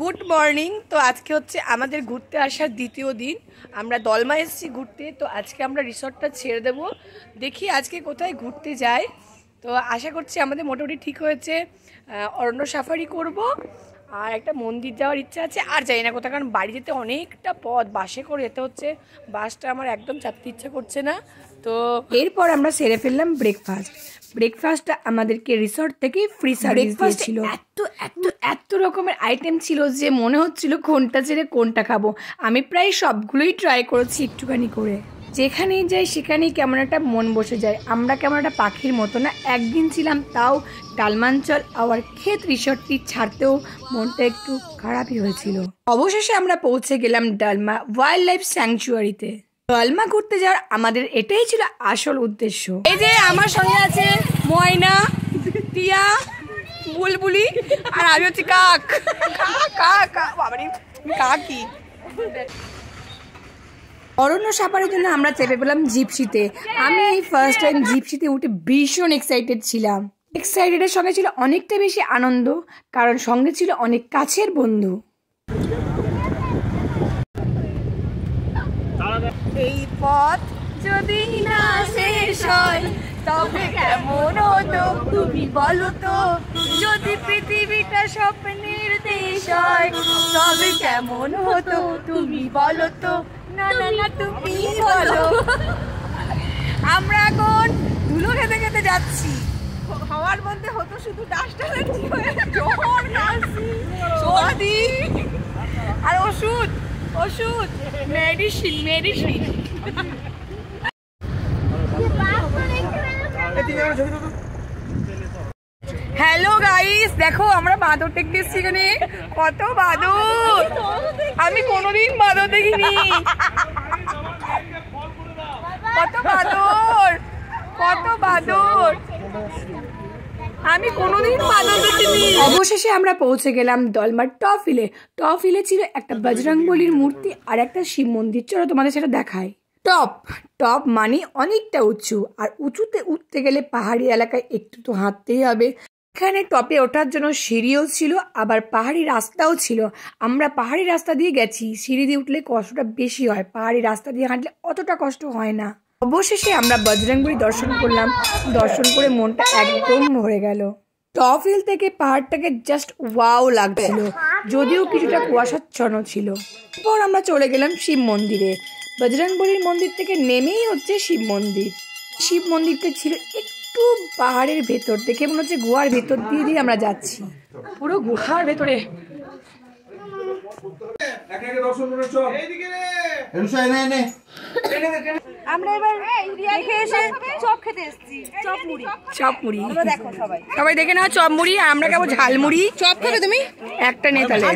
Good morning. তো আজকে হচ্ছে আমাদের ঘুরতে আসার দ্বিতীয় দিন। আমরা দলমা এসেছি ঘুরতে। তো আজকে আমরা রিসর্টটা ছেড়ে দেবো, দেখি আজকে কোথায় ঘুরতে যাই। তো আশা করছি আমাদের মোটামুটি ঠিক হয়েছে, অরণ্য সাফারি করব আর একটা মন্দির যাওয়ার ইচ্ছা আছে। আর যাই না কোথাও, কারণ বাড়ি যেতে অনেকটা পথ, বাসে করে যেতে হচ্ছে। বাসটা আমার একদম চাপতে ইচ্ছা করছে না। তো এরপর আমরা সেরে ফেললাম ব্রেকফাস্টটা আমাদেরকে রিসর্ট থেকে ফ্রি সার্ভিস দিয়েছিল। এত রকমের আইটেম ছিল যে মনে হচ্ছিল কোনটা ছেড়ে কোনটা খাবো। আমি প্রায় সবগুলোই ট্রাই করেছি একটুখানি করে। যেখানেই যাই সেখানেই কেমন একটা মন বসে যায়। আমরা কেমন একটা পাখির মতো না একদিন ছিলাম, তাও ডালমাঞ্চল আওয়ার ক্ষেত রিসর্টটি ছাড়তেও মনটা একটু খারাপই হয়েছিল। অবশেষে আমরা পৌঁছে গেলাম ডালমা ওয়াইল্ড লাইফ স্যাংচুয়ারিতে। ডালমা ঘুরতে যাওয়ার আমাদের এটাই ছিল আসল উদ্দেশ্য। এই যে আমার সঙ্গে আছে ময়না, টিয়া, বুলবুলি আর আমি হচ্ছে কাক। কাকি। অরণ্য সাফারির জন্য আমরা চেপে পেলাম জিপসিতে। আমি এই ফার্স্ট টাইম জিপসিতে উঠে ভীষণ এক্সাইটেড ছিলাম। এক্সাইটেডের সঙ্গে ছিল অনেকটা বেশি আনন্দ, কারণ সঙ্গে ছিল অনেক কাছের বন্ধু। এই পথ যদি না শেষ হয় তবে কেমন হতো তুমি বলো তো, যদি পৃথিবীটা স্বপ্নের দেশ হয় তবে কেমন হতো তুমি বলো তো। না না না তুমি বলো। আমরা এখন ধুলো খেতে খেতে যাচ্ছি। হওয়ার মধ্যে হতো শুধু ডাস্ট অ্যালার্জি হয়ে জ্বর, কাশি, সর্দি আর ওষুধ মেডিসিন। হ্যালো গাইস, দেখো আমরা বাঁদর দেখতে এসেছি এখানে। কত বাঁদর! আমি কোনোদিন বাঁদর দেখিনি। কত বাঁদর! আমি কোনোদিন বাঁদর দেখিনি। অবশেষে আমরা পৌঁছে গেলাম দলমার টপ হিলে ছিল একটা বজরংবলীর মূর্তি আর একটা শিব মন্দির। চলো তোমাদের সেটা দেখায়। টপ মানে অনেকটা উঁচু, আর উঁচুতে উঠতে গেলে পাহাড়ি এলাকায় একটু তো হাঁটতেই হবে। এখানে টপে ওঠার জন্য সিঁড়িও ছিল, আবার পাহাড়ি রাস্তাও ছিল। আমরা পাহাড়ি রাস্তা দিয়ে গেছি। সিঁড়ি দিয়ে উঠলে কষ্টটা বেশি হয়, পাহাড়ি রাস্তা দিয়ে হাঁটলে অতটা কষ্ট হয় না। অবশেষে আমরা বজরংবলী দর্শন করলাম। দর্শন করে মনটা একদম ভরে গেল। টপ হিল থেকে পাহাড়টাকে জাস্ট ওয়াও লাগছিল, যদিও কিছুটা কুয়াশাচ্ছন্ন ছিল। এরপর আমরা চলে গেলাম শিব মন্দিরে। বজরংবলীর মন্দির থেকে নেমেই হচ্ছে শিব মন্দিরটা ছিল একটু পাহাড়ের ভেতর, দেখে মনে হচ্ছে গুহার ভেতর দিয়ে আমরা যাচ্ছি, পুরো গুহার ভেতরে। আমরা এবার দেখে এসে চপ খেতে এসেছি। চপ মুড়ি সবাই দেখে নাও। চপ মুড়ি, আমরা খাবো ঝালমুড়ি। চপ খাবে তুমি? একটা নেই তাহলে।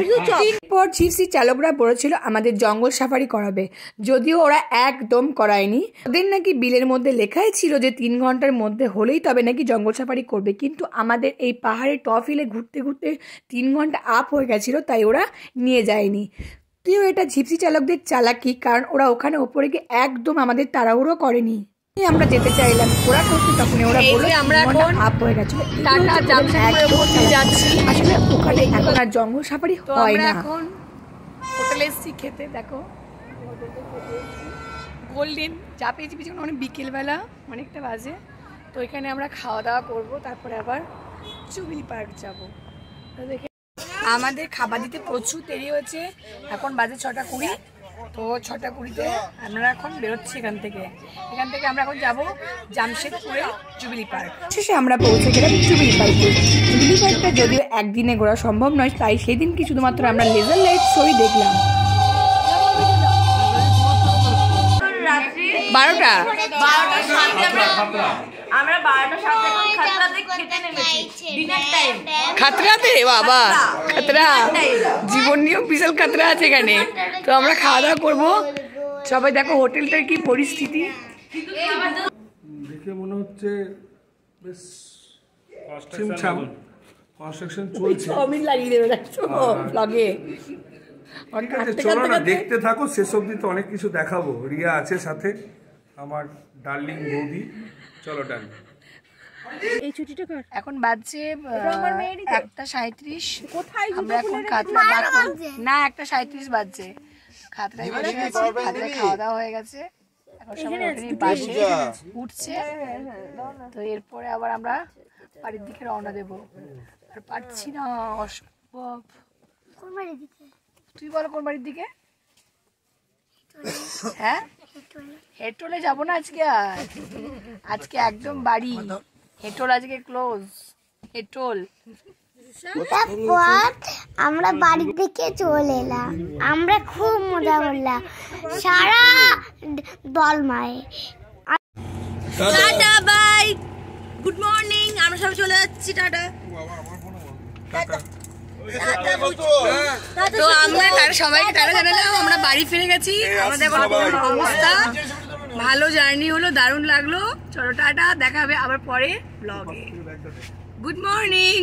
এরপর জিপসি চালকরা বলেছিল আমাদের জঙ্গল সাফারি করাবে, যদিও ওরা একদম করায়নি। ওদের নাকি বিলের মধ্যে লেখাই ছিল যে 3 ঘন্টার মধ্যে হলেই তবে নাকি জঙ্গল সাফারি করবে, কিন্তু আমাদের এই পাহাড়ে টপ হিলে ঘুরতে ঘুরতে 3 ঘন্টা আপ হয়ে গেছিল, তাই ওরা নিয়ে যায়নি। তুইও এটা জিপসি চালকদের চালাকি, কারণ ওরা ওখানে ওপরে গিয়ে একদম আমাদের তাড়াহুড়ো করেনি। আমরা যেতে চাইলাম, ওরা করতে তখন ওরা বলল আমরা এখন আপ হয়ে গেছে। আসলে ওখানে এখন আর জঙ্গল সাফারি হয় না। এখন হোটেলে এসেছি খেতে। দেখো গোল্ডেন চা পেয়েছি পিছনে, অনেক বিকেলবেলা অনেকটা বাজে। তো এখানে আমরা খাওয়া দাওয়া করবো, তারপরে আবার জুবিলি পার্ক যাবো। দেখে আমাদের খাবার দিতে প্রচুর দেরি হয়েছে। এখন বাজে 6:20। তো 6:20-তে আমরা এখন বেরোচ্ছি এখান থেকে আমরা এখন যাব জামশেদপুরে জুবিলি পার্ক। শেষে আমরা পৌঁছে গেলাম জুবিলি পার্কটা যদিও একদিনে ঘোরা সম্ভব নয়, তাই সেদিন কি শুধুমাত্র আমরা লেজার লাইট শোই দেখলাম। 12টা আমরা 12টা খেতে নেমেছি ডিনার টাইম। খাতরাতে বাবা, খাতরা জীবন নিয়েও বিশাল খাতরা আছে এখানে। তো আমরা খাওয়া দাওয়া করবো। সবাই দেখো হোটেলটার কি পরিস্থিতি। দেখে মনে হচ্ছে বেশ কনস্ট্রাকশন চলছে। লাগিয়ে দেবে ব্লগে। ঠিক আছে, চলো না দেখতে থাকো, শেষ অবধি তো অনেক কিছু দেখাবো। রিয়া আছে সাথে, আমার ডার্লিং বৌদি। চলো ডান। এই ছুটিটা কার? এখন বাজছে আমার মেয়েরই তো। 1:37। কোথায় আমরা এখন খাতরা না 1:37 বাজছে। খাতরায় বসে আছি, খাতরায় খাওয়া দাওয়া হয়ে গেছে, এখন সবাই ওখানে পাশে উঠছে। তো এরপরে আবার আমরা বাড়ির দিকে রওনা দেব। আর পারছি না, অসম্ভব। তুই বল কোন বাড়ির দিকে? হ্যাঁ, হেট্রোলে যাবো না আজকে। আর আজকে একদম বাড়ি, হেট্রোল আজকে ক্লোজ। হেট্রোল আমরা বাড়ির দিকে চলে এলাম, আমরা খুব মজা করলাম সারা দলমায়। টাটা বাই, গুড মর্নিং, আমরা সবাই চলে যাচ্ছি। টাটা। তো আমরা সবাইকে টাটা জানালাম, আমরা বাড়ি ফিরে গেছি। আমাদের কোনো অবস্থা ভালো জার্নি হলো, দারুণ লাগলো। চলো টাটা, দেখা হবে আবার পরে ব্লগে। Good morning.